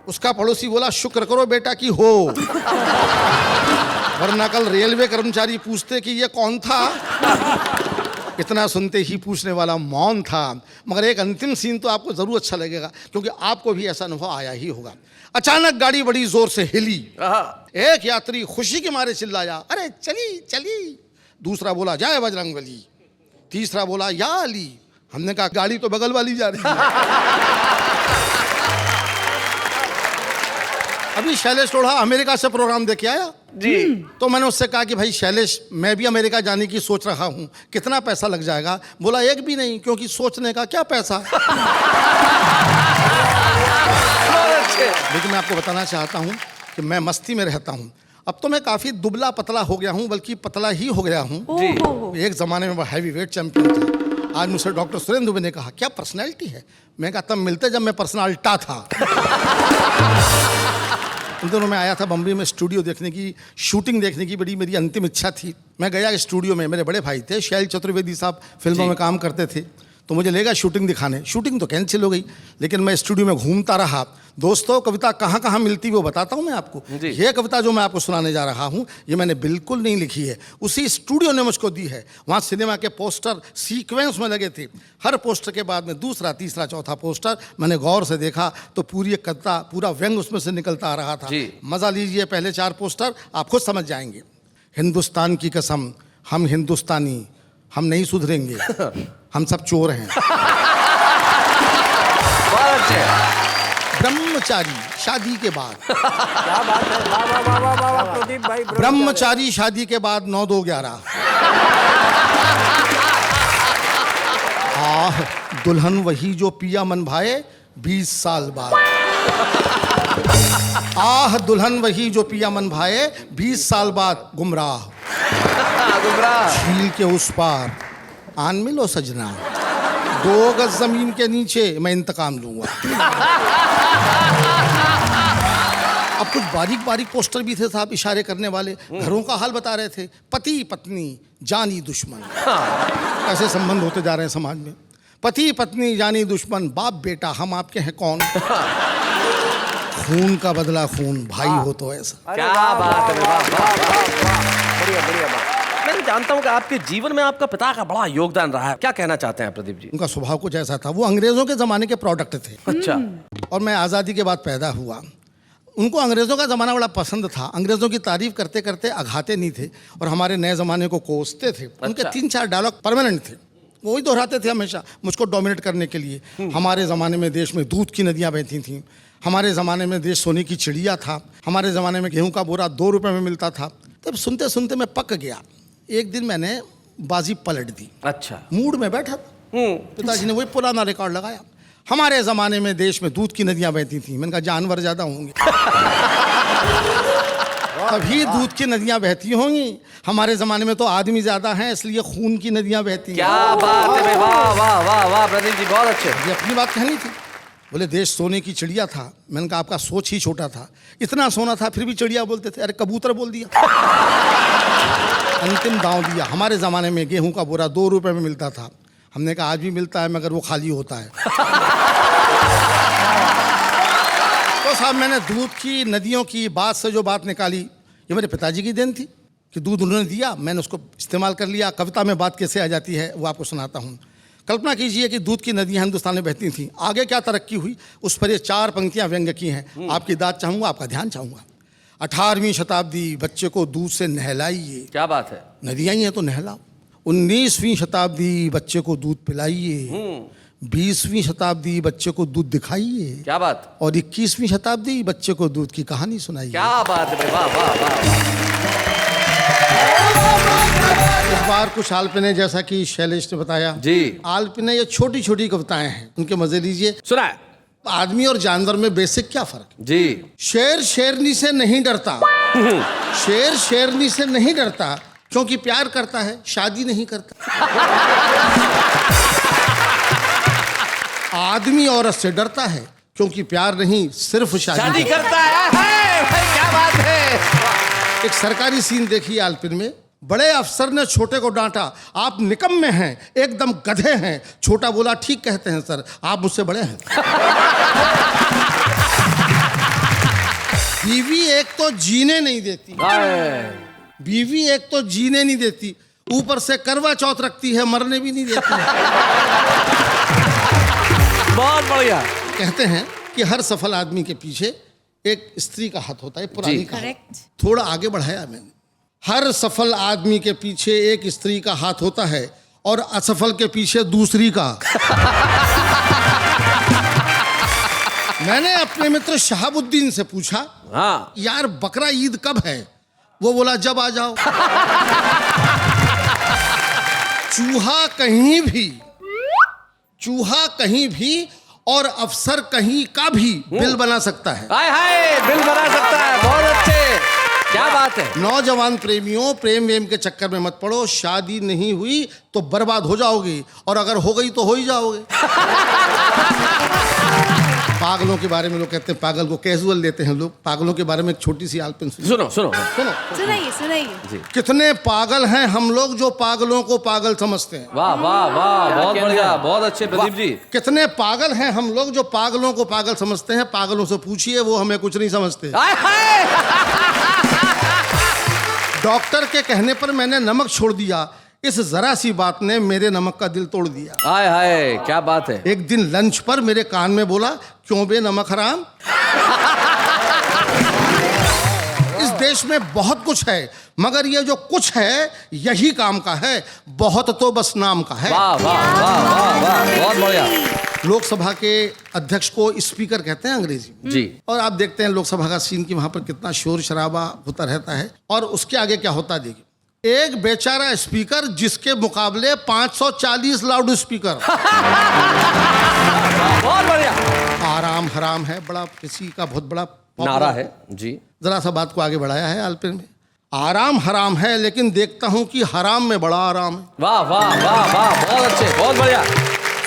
उसका पड़ोसी बोला, शुक्र करो बेटा कि हो, वरना कल रेलवे कर्मचारी पूछते कि ये कौन था। इतना सुनते ही पूछने वाला मौन था। मगर एक अंतिम सीन तो आपको जरूर अच्छा लगेगा, क्योंकि आपको भी ऐसा अनुभव आया ही होगा। अचानक गाड़ी बड़ी जोर से हिली। एक यात्री खुशी के मारे चिल्लाया, अरे चली चली। दूसरा बोला, जय बजरंगबली। तीसरा बोला, या अली। हमने कहा गाड़ी तो बगल वाली जा रही है। अभी शैलेश लोढ़ा अमेरिका से प्रोग्राम देख के आया जी। तो मैंने उससे कहा कि भाई शैलेश, मैं भी अमेरिका जाने की सोच रहा हूँ, कितना पैसा लग जाएगा? बोला, एक भी नहीं, क्योंकि सोचने का क्या पैसा। लेकिन मैं आपको बताना चाहता हूँ कि मैं मस्ती में रहता हूँ। अब तो मैं काफ़ी दुबला पतला हो गया हूँ, बल्कि पतला ही हो गया हूँ। एक ज़माने में मैं हैवी वेट चैंपियन था। आज मुझसे डॉक्टर सुरेंद्र दुबे ने कहा, क्या पर्सनैलिटी है? मैं कहा, तब मिलते जब मैं पर्सनालिटा था। इन दिनों मैं आया था बम्बई में स्टूडियो देखने की, शूटिंग देखने की बड़ी मेरी अंतिम इच्छा थी। मैं गया स्टूडियो में, मेरे बड़े भाई थे शैल चतुर्वेदी साहब, फिल्मों में काम करते थे, तो मुझे लेगा शूटिंग दिखाने। शूटिंग तो कैंसिल हो गई, लेकिन मैं स्टूडियो में घूमता रहा। दोस्तों, कविता कहाँ कहाँ मिलती वो बताता हूँ मैं आपको। ये कविता जो मैं आपको सुनाने जा रहा हूँ, ये मैंने बिल्कुल नहीं लिखी है, उसी स्टूडियो ने मुझको दी है। वहाँ सिनेमा के पोस्टर सीक्वेंस में लगे थे। हर पोस्टर के बाद में दूसरा, तीसरा, चौथा पोस्टर मैंने गौर से देखा तो पूरी एक कविता, पूरा व्यंग उसमें से निकलता आ रहा था। मज़ा लीजिए, पहले 4 पोस्टर आप खुद समझ जाएंगे। हिंदुस्तान की कसम, हम हिंदुस्तानी, हम नहीं सुधरेंगे, हम सब चोर हैं। ब्रह्मचारी शादी के बाद, क्या बात है, वाह वाह वाह वाह वाह प्रदीप भाई। ब्रह्मचारी शादी के बाद 9-2-11। आह दुल्हन वही जो पिया मन भाए 20 साल बाद। आह दुल्हन वही जो पिया मन भाए 20 साल बाद गुमराह। झील के उस पार आन मिलो सजना, 2 गज जमीन के नीचे मैं इंतकाम लूंगा। अब कुछ बारीक बारीक पोस्टर भी थे साहब, इशारे करने वाले, घरों का हाल बता रहे थे। पति पत्नी जानी दुश्मन, कैसे संबंध होते जा रहे हैं समाज में। पति पत्नी जानी दुश्मन, बाप बेटा हम आपके हैं कौन। खून का बदला खून, भाई हो तो ऐसा। क्या बात है, वाह वाह वाह, बढ़िया बढ़िया बात। मैं जानता हूँ कि आपके जीवन में आपका पिता का बड़ा योगदान रहा है, क्या कहना चाहते हैं प्रदीप जी? उनका स्वभाव कुछ ऐसा था, वो अंग्रेजों के ज़माने के प्रोडक्ट थे। अच्छा। और मैं आज़ादी के बाद पैदा हुआ। उनको अंग्रेज़ों का ज़माना बड़ा पसंद था। अंग्रेज़ों की तारीफ करते करते अघाते नहीं थे और हमारे नए ज़माने को कोसते थे। उनके 3-4 डायलॉग परमानेंट थे, वही दोहराते थे हमेशा मुझको डोमिनेट करने के लिए। हमारे ज़माने में देश में दूध की नदियाँ बहती थीं, हमारे ज़माने में देश सोने की चिड़िया था, हमारे ज़माने में गेहूँ का बोरा 2 रुपये में मिलता था। तब सुनते सुनते मैं पक गया। एक दिन मैंने बाजी पलट दी। अच्छा। मूड में बैठा था, पिताजी ने वही पुराना रिकॉर्ड लगाया, हमारे ज़माने में देश में दूध की नदियाँ बहती थीं। मैंने कहा जानवर ज़्यादा होंगे। तभी दूध की नदियां बहती होंगी। हमारे जमाने में तो आदमी ज्यादा हैं, इसलिए खून की नदियां बहती हैं। क्या बात है भाई, वाह वाह वाह वाह प्रदीप जी, बहुत अच्छे। ये अपनी बात कहनी थी। बोले देश सोने की चिड़िया था। मैंने कहा आपका सोच ही छोटा था, इतना सोना था फिर भी चिड़िया बोलते थे। अरे कबूतर बोल दिया। अंतिम दांव दिया। हमारे ज़माने में गेहूं का बोरा 2 रुपए में मिलता था। हमने कहा आज भी मिलता है मगर वो खाली होता है। तो साहब मैंने दूध की नदियों की बात से जो बात निकाली, ये मेरे पिताजी की देन थी कि दूध उन्होंने दिया, मैंने उसको इस्तेमाल कर लिया। कविता में बात कैसे आ जाती है वो आपको सुनाता हूँ। कल्पना कीजिए कि दूध की नदियां हिंदुस्तान में बहती थीं। आगे क्या तरक्की हुई उस पर ये 4 पंक्तियां व्यंग्य की हैं। आपकी दाद चाहूँगा, आपका ध्यान चाहूँगा। 18वीं शताब्दी बच्चे को दूध से नहलाइए। क्या बात है। नदियाँ ही हैं तो नहलाओ। 19वीं शताब्दी बच्चे को दूध पिलाइए। 20वीं शताब्दी बच्चे को दूध दिखाइए। क्या बात। और 21वीं शताब्दी बच्चे को दूध की कहानी सुनाइए। क्या बात है, वाह वाह वाह। इस बार कुछ आलपिने, जैसा कि शैलेश ने बताया जी, आलपिने ये छोटी छोटी कविताएं हैं, उनके मजे लीजिए। सुना है। आदमी और जानवर में बेसिक क्या फर्क है? जी, शेर शेरनी से नहीं डरता। शेर शेरनी से नहीं डरता क्योंकि प्यार करता है, शादी नहीं करता। आदमी औरत से डरता है क्योंकि प्यार नहीं, सिर्फ शादी करता है। भाई क्या बात है। एक सरकारी सीन देखिए आलपिन में। बड़े अफसर ने छोटे को डांटा, आप निकम्मे हैं, एकदम गधे हैं। छोटा बोला ठीक कहते हैं सर, आप मुझसे बड़े हैं। बीवी एक तो जीने नहीं देती, बीवी एक तो जीने नहीं देती, ऊपर से करवा चौथ रखती है, मरने भी नहीं देती। बहुत बढ़िया। कहते हैं कि हर सफल आदमी के पीछे एक स्त्री का हाथ होता है, पुरानी का। थोड़ा आगे बढ़ाया मैंने। हर सफल आदमी के पीछे एक स्त्री का हाथ होता है और असफल के पीछे दूसरी का। मैंने अपने मित्र शहाबुद्दीन से पूछा, हाँ यार बकरा ईद कब है? वो बोला जब आ जाओ। चूहा कहीं भी और अफसर कहीं का भी बिल बना सकता है। हाय हाय, बिल बना सकता है। बहुत अच्छे, क्या बात है। नौजवान प्रेमियों, प्रेम वेम के चक्कर में मत पड़ो। शादी नहीं हुई तो बर्बाद हो जाओगे, और अगर हो गई तो हो ही जाओगे। पागलों के बारे में लोग कहते हैं, पागल को कैजुअल लेते हैं लोग। पागलों के बारे में एक छोटी सी आलपिन सुनो सुनो सुनो। सुनाइए। कितने पागल हैं हम लोग जो पागलों को पागल समझते हैं। वाह वाह वाह, बहुत बढ़िया, बहुत अच्छे प्रदीप जी। कितने पागल हैं हम लोग जो पागलों को पागल समझते हैं। पागलों से पूछिए, वो हमें कुछ नहीं समझते। डॉक्टर के कहने पर मैंने नमक छोड़ दिया, इस जरा सी बात ने मेरे नमक का दिल तोड़ दिया। हाय हाय, क्या बात है। एक दिन लंच पर मेरे कान में बोला, क्यों बे नमक हराम। इस देश में बहुत कुछ है मगर ये जो कुछ है यही काम का है, बहुत तो बस नाम का है। वाह वाह वाह वाह वाह, बहुत बढ़िया। लोकसभा के अध्यक्ष को स्पीकर कहते हैं अंग्रेजी में जी। और आप देखते हैं लोकसभा का सीन कि वहां पर कितना शोर शराबा होता रहता है। और उसके आगे क्या होता है देखिए, एक बेचारा स्पीकर जिसके मुकाबले 540 लाउड स्पीकर। बहुत बढ़िया। आराम हराम है, बड़ा किसी का बहुत बड़ा नारा है जी। जरा सा बात को आगे बढ़ाया है आलपिन में। आराम हराम है लेकिन देखता हूं कि हराम में बड़ा आराम है। वाह वाह वाह वाह, बहुत अच्छे, बहुत बढ़िया।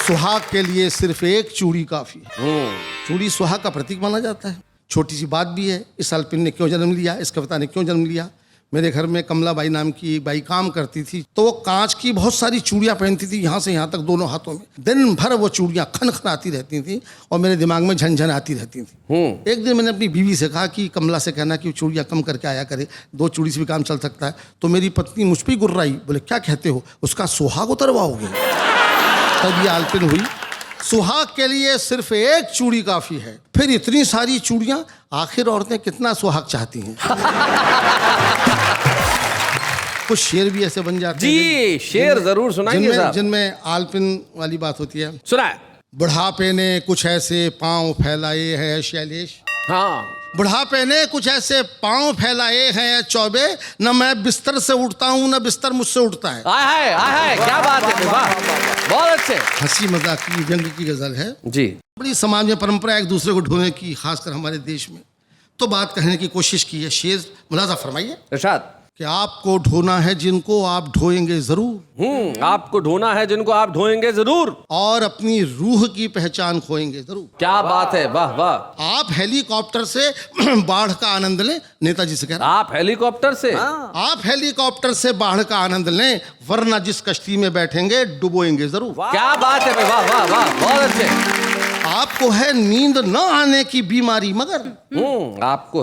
सुहाग के लिए सिर्फ एक चूड़ी काफी है। चूड़ी सुहाग का प्रतीक माना जाता है। छोटी सी बात भी है, इस आलपिन ने क्यों जन्म लिया, इस कविता ने क्यों जन्म लिया। मेरे घर में कमला बाई नाम की एक बाई काम करती थी, तो वो कांच की बहुत सारी चूड़ियां पहनती थी, यहाँ से यहाँ तक दोनों हाथों में। दिन भर वो चूड़ियां खन खन आती रहती थी और मेरे दिमाग में झनझन आती रहती थी। एक दिन मैंने अपनी बीवी से कहा कि कमला से कहना कि चूड़ियां कम करके आया करे, 2 चूड़ी से भी काम चल सकता है। तो मेरी पत्नी मुझ पर गुर्राई, बोले क्या कहते हो, उसका सुहाग उतरवाओगे। तब ये आलपिन हुई, सुहाग के लिए सिर्फ एक चूड़ी काफी है, फिर इतनी सारी चूड़ियां, आखिर औरतें कितना सुहाग चाहती हैं। कुछ शेर भी ऐसे बन जाते हैं जी, शेर जरूर सुनाइए साहब। जिनमें आलपिन वाली बात होती है। सुनाए। बुढ़ापे ने कुछ ऐसे पांव फैलाए हैं शैलेश, हाँ, बुढ़ापे ने कुछ ऐसे पांव फैलाए हैं चौबे, न मैं बिस्तर से उठता हूं न बिस्तर मुझसे उठता है। आय हाय, क्या बात है, वाह, बहुत अच्छे। हंसी मजाक की व्यंग की गजल है जी। बड़ी समाज में परंपरा एक दूसरे को ढोने की, खासकर हमारे देश में। तो बात कहने की कोशिश की है। शेर मुलाजा फरमाइए इरशाद। कि आपको ढोना है जिनको आप ढोएंगे जरूर, आपको ढूंढना है जिनको आप ढोएंगे जरूर, और अपनी रूह की पहचान खोएंगे जरूर। क्या बात है, वाह वाह। आप हेलीकॉप्टर से बाढ़ का आनंद लें, नेताजी से कह रहा आप हेलीकॉप्टर से, आप हेलीकॉप्टर से बाढ़ का आनंद लें, वरना जिस कश्ती में बैठेंगे डुबोएंगे जरूर। क्या बात है भाई, वाह वाह वाह, बहुत अच्छे। आपको है नींद न आने की बीमारी मगर, आपको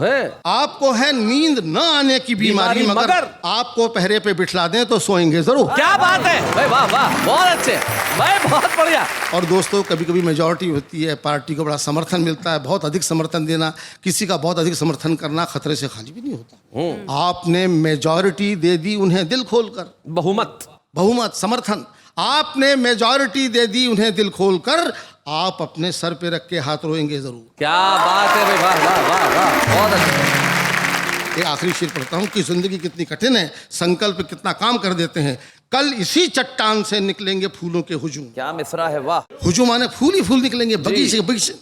है नींद न आने की बीमारी मगर आपको पहरे पे बिठला दें तो सोएंगे जरूर। क्या बात है भाई, वाह वाह, बहुत अच्छे भाई, बहुत बढ़िया। और दोस्तों, कभी कभी मेजॉरिटी होती है, पार्टी को बड़ा समर्थन मिलता है, बहुत अधिक समर्थन देना, किसी का बहुत अधिक समर्थन करना खतरे से खाली भी नहीं होता। आपने मेजॉरिटी दे दी उन्हें दिल खोलकर, बहुमत समर्थन, आपने मेजॉरिटी दे दी उन्हें दिल खोलकर, आप अपने सर पे रख के हाथ रोएंगे जरूर। क्या बात है भाई, वाह वाह वाह वाह, बहुत अच्छा। ये आखिरी शेर पढ़ता हूँ कि जिंदगी कितनी कठिन है, संकल्प कितना काम कर देते हैं। कल इसी चट्टान से निकलेंगे फूलों के हुजूम। क्या मिसरा है, वाह। हुजूम माने फूल ही फूल निकलेंगे, बगीचे के बगीचे।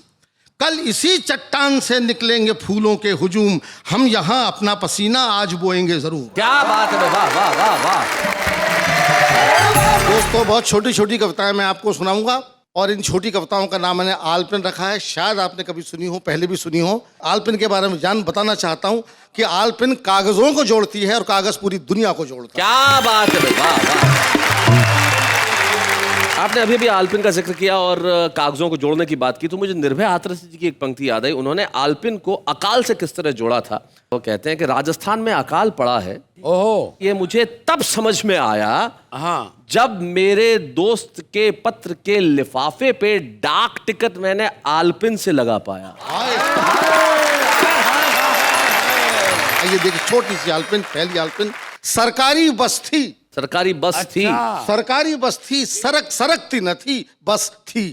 कल इसी चट्टान से निकलेंगे फूलों के हुजूम, हम यहाँ अपना पसीना आज बोएंगे जरूर। क्या बात है भाई, वाह वाह वाह वाह। दोस्तों, बहुत छोटी छोटी कविताएं मैं आपको सुनाऊंगा, और इन छोटी कविताओं का नाम मैंने आलपिन रखा है। शायद आपने कभी सुनी हो, पहले भी सुनी हो। आलपिन के बारे में बताना चाहता हूं कि आलपिन कागजों को जोड़ती है और कागज पूरी दुनिया को जोड़ता है। क्या बात है भाई, वाह वाह। आपने अभी भी आलपिन का जिक्र किया और कागजों को जोड़ने की बात की, तो मुझे निर्भय हाथरस जी की एक पंक्ति याद आई। उन्होंने आलपिन को अकाल से किस तरह जोड़ा था। वो कहते हैं कि राजस्थान में अकाल पड़ा है, ओहो, ये मुझे तब समझ में आया हाँ, जब मेरे दोस्त के पत्र के लिफाफे पे डाक टिकट मैंने आलपिन से लगा पाया। ये देखिए, छोटी सी आलपिन, पहली आलपिन। सरकारी बस थी, सरकारी बस थी, सरकारी बस थी, सरकती न थी, बस थी।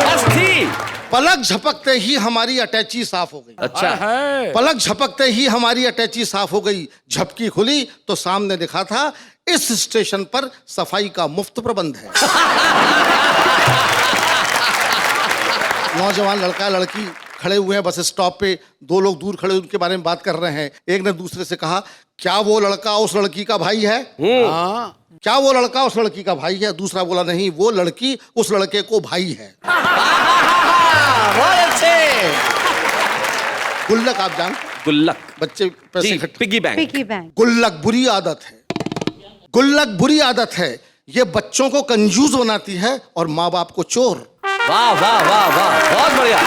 बस थी। पलक झपकते ही हमारी अटैची साफ हो गई। अच्छा, पलक झपकते ही हमारी अटैची साफ हो गई। झपकी खुली तो सामने लिखा था, इस स्टेशन पर सफाई का मुफ्त प्रबंध है। नौजवान लड़का लड़की खड़े हुए हैं बस स्टॉप पे, दो लोग दूर खड़े उनके बारे में बात कर रहे हैं। एक ने दूसरे से कहा, क्या वो लड़का उस लड़की का भाई है? क्या वो लड़का उस लड़की का भाई है? दूसरा बोला, नहीं, वो लड़की उस लड़के को भाई है। बहुत अच्छे। गुल्लक आप जानते? गुल्लक, बच्चे पैसे जी, इकट्ठे। Piggy bank. गुल्लक बुरी आदत है, गुल्लक बुरी आदत है। ये बच्चों को कंजूस बनाती है और माँ बाप को चोर। वाह वाह वाह वाह, बहुत बढ़िया,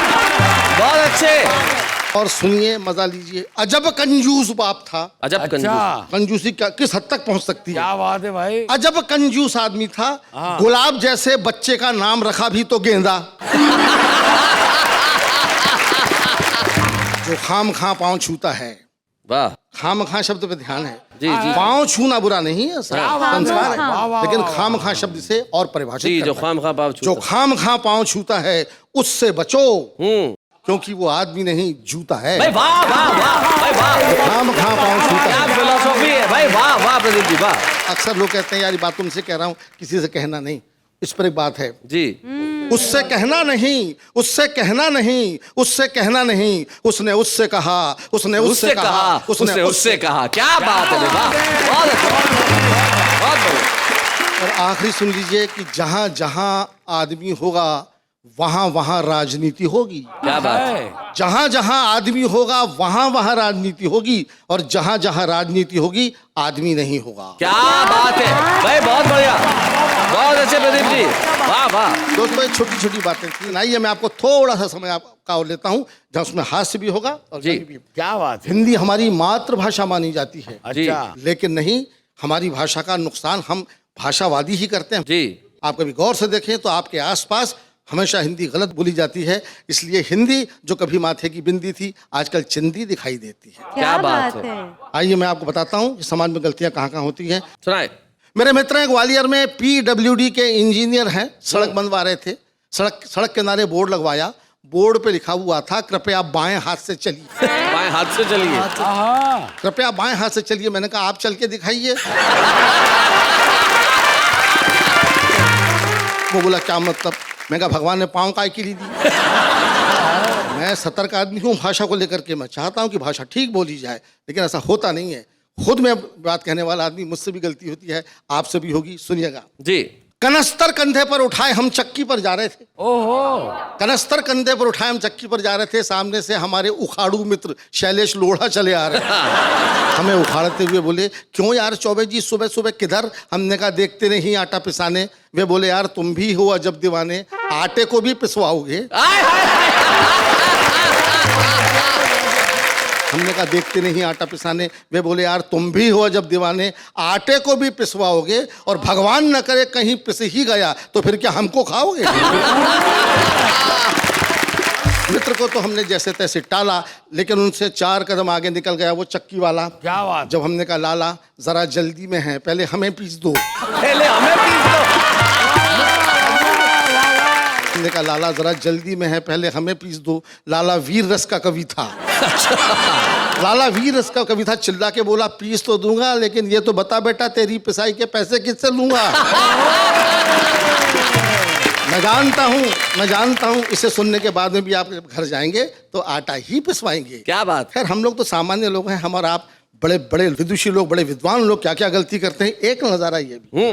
बहुत अच्छे। और सुनिए, मजा लीजिए। अजब कंजूस बाप था। अजब कंजूस। कंजूसी किस हद तक पहुंच सकती है? क्या बात है भाई। अजब कंजूस आदमी था। गुलाब जैसे बच्चे का नाम रखा भी तो गेंदा। जो खाम खा पाँव छूता है। वाह, खाम खा शब्द पे ध्यान है। जी जी। पाँव छूना बुरा नहीं है, संस्कार है, वाह, वाह, लेकिन वाह, खाम खा शब्द से और परिभाषित जी, जो करता है। खाम खा पाँव छूता जो खाम खा पाँव छूता है उससे बचो, है। क्योंकि वो आदमी नहीं जूता है। भाई वाह वाह वाह, भाई वाह, खाम खा पाँव छूता क्या है। फिलोसॉफी है भाई, वाह वाह प्रदीप जी, वाह। अक्सर लोग कहते हैं, यार ये बात तुमसे कह रहा हूँ, किसी से कहना नहीं। इस पर एक बात है जी। उससे कहना नहीं, उससे कहना नहीं, उससे कहना नहीं। उसने उससे कहा, उसने उससे कहा, उसने उससे कहा। क्या बात है, वाह, बहुत अच्छा, बहुत बढ़िया। और आखिरी सुन लीजिए कि जहां जहां आदमी होगा वहां वहां राजनीति होगी। क्या बात है। जहां जहां आदमी होगा वहां वहां राजनीति होगी, और जहां जहां राजनीति होगी आदमी नहीं होगा। क्या बात है भाई, बहुत बढ़िया, बहुत अच्छे प्रदीप जी, वाह वाह। दोस्तों, ये छोटी छोटी बातें थी। आइए मैं आपको थोड़ा सा समय आपका और लेता हूं, जहां उसमें हास्य भी होगा और जी। गाली भी। क्या बात है। हिंदी हमारी मातृभाषा मानी जाती है, अच्छा, लेकिन नहीं, हमारी भाषा का नुकसान हम भाषावादी ही करते हैं। जी। आप कभी गौर से देखें तो आपके आसपास हमेशा हिंदी गलत बोली जाती है। इसलिए हिंदी जो कभी माथे की बिंदी थी, आजकल चिंदी दिखाई देती है। क्या बात है। आइए मैं आपको बताता हूँ कि समाज में गलतियां कहाँ कहाँ होती हैं। सुनाए। मेरे मित्र हैं ग्वालियर में, PWD के इंजीनियर हैं, सड़क बनवा रहे थे। सड़क किनारे बोर्ड लगवाया, बोर्ड पे लिखा हुआ था, कृपया बाएं हाथ से चलिए। बाएं हाथ से चलिए। कृपया बाएं हाथ से चलिए। मैंने कहा, आप चल के दिखाइए। वो बोला, क्या मतलब? मैं कहा, भगवान ने पाँव काय की ली दी। मैं सतर्क आदमी हूँ भाषा को लेकर के। मैं चाहता हूँ कि भाषा ठीक बोली जाए, लेकिन ऐसा होता नहीं है। खुद मैं बात कहने वाला आदमी, मुझसे भी गलती होती है, आपसे भी होगी। सुनिएगा। जी। कनस्तर कंधे पर उठाए हम चक्की पर जा रहे थे। ओहो। कनस्तर कंधे पर उठाए हम चक्की पर जा रहे थे। सामने से हमारे उखाड़ू मित्र शैलेश लोढ़ा चले आ रहे थे। हमें उखाड़ते हुए बोले, क्यों यार चौबे जी सुबह सुबह किधर? हमने कहा, देखते नहीं आटा पिसाने। वे बोले, यार तुम भी हो अजब दीवाने, आटे को भी पिसवाओगे? हमने कहा, देखते नहीं आटा पिसाने। वे बोले, यार तुम भी हो जब दीवाने, आटे को भी पिसवाओगे, और भगवान न करे कहीं पिस ही गया तो फिर क्या हमको खाओगे? मित्र को तो हमने जैसे तैसे टाला, लेकिन उनसे 4 कदम आगे निकल गया वो चक्की वाला। क्या बात? जब हमने कहा, लाला जरा जल्दी में है, पहले हमें पीस दो। पहले हमें पीस दो। हमने कहा, लाला जरा जल्दी में है, पहले हमें पीस दो। लाला वीर रस का कवि था। लाला वीर रस का कवि था। चिल्ला के बोला, पीस तो दूंगा, लेकिन ये तो बता बेटा, तेरी पिसाई के पैसे किससे लूंगा? मैं जानता हूँ इसे सुनने के बाद में भी आप घर जाएंगे तो आटा ही पिसवाएंगे। क्या बात। खैर, हम लोग तो सामान्य लोग हैं, हम और आप बड़े बड़े विदुषी लोग, बड़े विद्वान लोग क्या क्या गलती करते हैं। एक नजारा ये भी,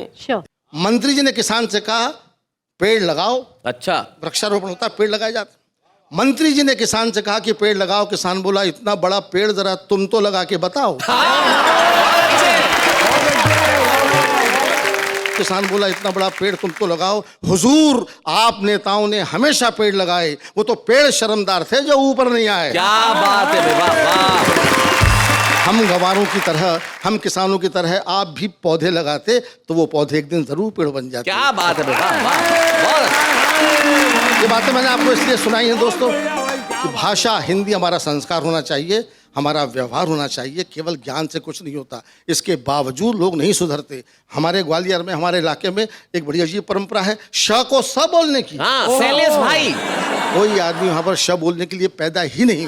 मंत्री जी ने किसान से कहा, पेड़ लगाओ। अच्छा। वृक्षारोपण होता है, पेड़ लगाए जाते। मंत्री जी ने किसान से कहा कि पेड़ लगाओ। किसान बोला, इतना बड़ा पेड़ जरा तुम तो लगा के बताओ। किसान बोला, इतना बड़ा पेड़ तुम तो लगाओ। हुजूर, आप नेताओं ने हमेशा पेड़ लगाए, वो तो पेड़ शर्मदार थे जो ऊपर नहीं आए। क्या बात है, वाह। हम गंवारों की तरह, हम किसानों की तरह आप भी पौधे लगाते तो वो पौधे एक दिन जरूर पेड़ बन जाते। क्या बात है, वाह। ये बातें मैंने आपको इसलिए सुनाई हैं दोस्तों कि भाषा हिंदी हमारा संस्कार होना चाहिए, हमारा व्यवहार होना चाहिए। केवल ज्ञान से कुछ नहीं होता, इसके बावजूद लोग नहीं सुधरते। हमारे ग्वालियर में, हमारे इलाके में एक बड़ी अजीब परंपरा है, श को स बोलने की। हाँ, शैलेश भाई। कोई आदमी वहां पर श बोलने के लिए पैदा ही नहीं।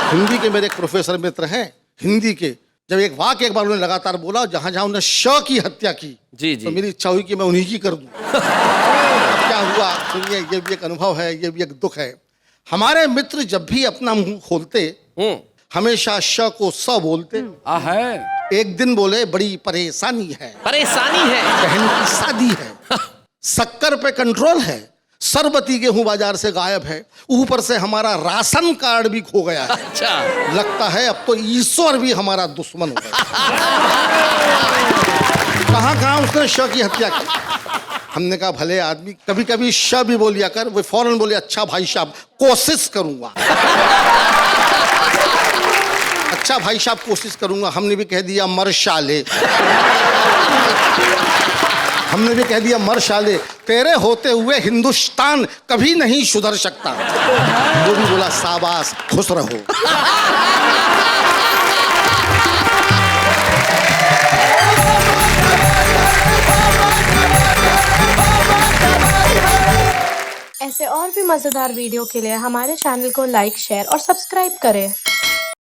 हिंदी के मेरे एक प्रोफेसर मित्र हैं, हिंदी के, जब एक वाक्य एक बार उन्होंने लगातार बोला, जहां जहां उन्होंने श की हत्या की, जी जी, तो मेरी इच्छा हुई कि मैं उन्हीं की कर दूं। क्या हुआ सुनिए, ये भी एक अनुभव है, ये भी एक दुख है। हमारे मित्र जब भी अपना मुंह खोलते हमेशा श को स बोलते। है। एक दिन बोले, बड़ी परेशानी है, बहन की शादी है, शक्कर पे कंट्रोल है, सरबती गेहूं बाजार से गायब है, ऊपर से हमारा राशन कार्ड भी खो गया है। अच्छा। लगता है अब तो ईश्वर भी हमारा दुश्मन हो गया। कहाँ उसने श की हत्या की। हमने कहा, भले आदमी, कभी कभी श भी बोल लिया कर। वो फौरन बोले, अच्छा भाई साहब कोशिश करूंगा। अच्छा भाई साहब कोशिश करूंगा। हमने भी कह दिया, मर शाले। हमने भी कह दिया, मर शाले, तेरे होते हुए हिंदुस्तान कभी नहीं सुधर सकता। वो भी बोला, शाबाश, खुश रहो। ऐसे और भी मजेदार वीडियो के लिए हमारे चैनल को लाइक, शेयर और सब्सक्राइब करें।